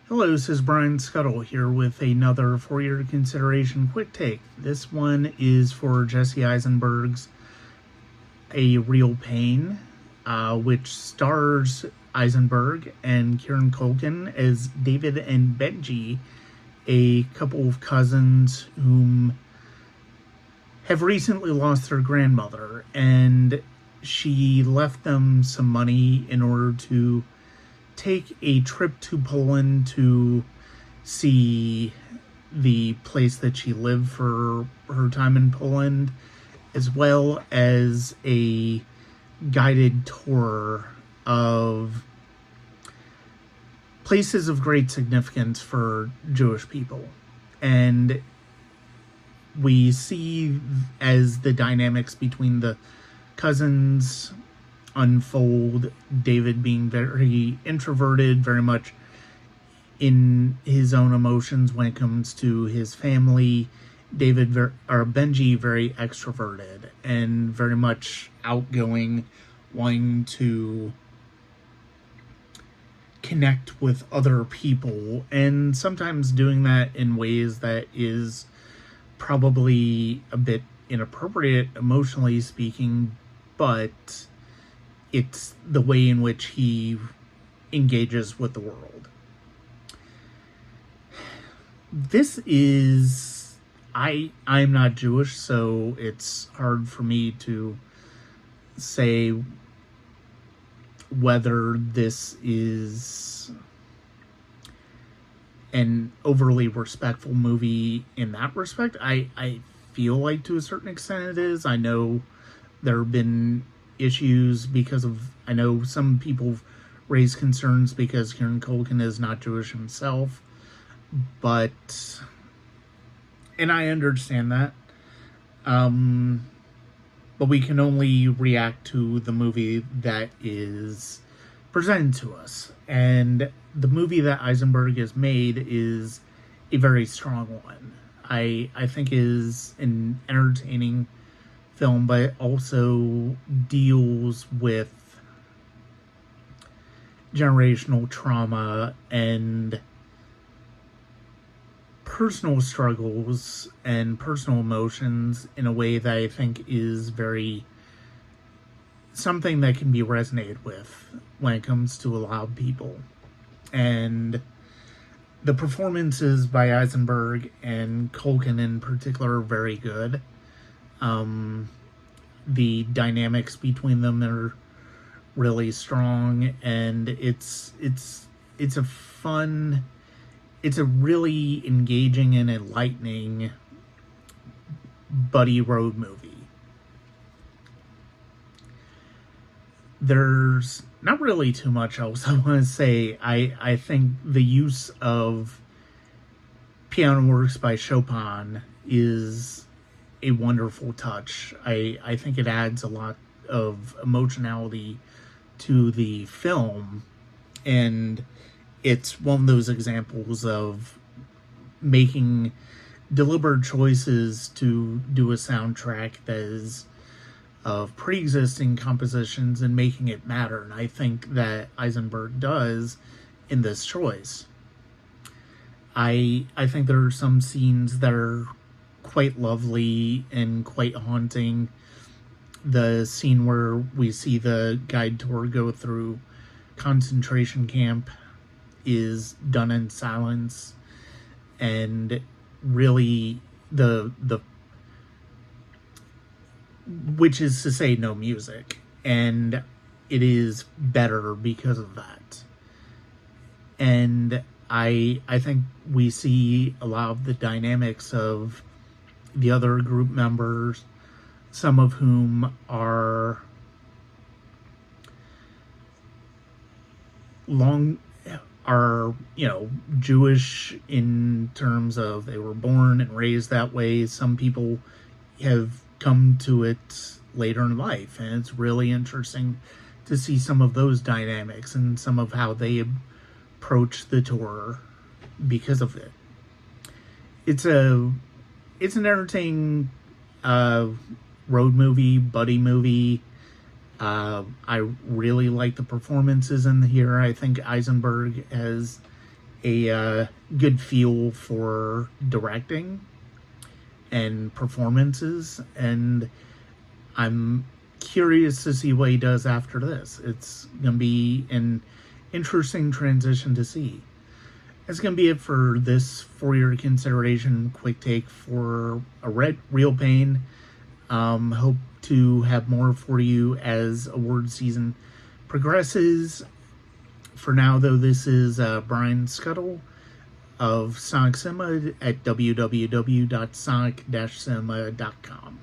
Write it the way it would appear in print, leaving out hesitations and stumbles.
Hello, this is Brian Scuttle here with another For Your Consideration quick take. This one is for Jesse Eisenberg's A Real Pain, which stars Eisenberg and Kieran Culkin as David and Benji, a couple of cousins whom have recently lost their grandmother, and she left them some money in order to take a trip to Poland to see the place that she lived for her time in Poland, as well as a guided tour of places of great significance for Jewish people. And we see as the dynamics between the cousins unfold, David being very introverted, very much in his own emotions when it comes to his family. Benji very extroverted and very much outgoing, wanting to connect with other people, and sometimes doing that in ways that is probably a bit inappropriate, emotionally speaking, but it's the way in which he engages with the world. This is... I'm not Jewish, so it's hard for me to say whether this is an overly respectful movie in that respect. I feel like to a certain extent it is. I know there have been issues because of, I know some people raise concerns because Kieran Culkin is not Jewish himself, and I understand that, but we can only react to the movie that is presented to us, and the movie that Eisenberg has made is a very strong one. I think is an entertaining film, but it also deals with generational trauma and personal struggles and personal emotions in a way that I think is very something that can be resonated with when it comes to a lot of people. And the performances by Eisenberg and Culkin in particular are very good. The dynamics between them are really strong, and it's a really engaging and enlightening buddy road movie. There's not really too much else I want to say. I think the use of piano works by Chopin is a wonderful touch. I think it adds a lot of emotionality to the film, and it's one of those examples of making deliberate choices to do a soundtrack that is of pre-existing compositions and making it matter, and I think that Eisenberg does in this choice. I think there are some scenes that are quite lovely and quite haunting. The scene where we see the guide tour go through concentration camp is done in silence, and really which is to say no music, and it is better because of that. And I think we see a lot of the dynamics of the other group members, some of whom are Jewish in terms of they were born and raised that way. Some people have come to it later in life, and it's really interesting to see some of those dynamics and some of how they approach the tour because of it. It's an entertaining road movie, buddy movie. I really like the performances in here. I think Eisenberg has a good feel for directing and performances, and I'm curious to see what he does after this. It's going to be an interesting transition to see. That's going to be it for this For Your Consideration quick take for a Real Pain. Hope to have more for you as award season progresses. For now, though, this is Brian Scuttle of Sonic Cinema at www.sonic-cinema.com.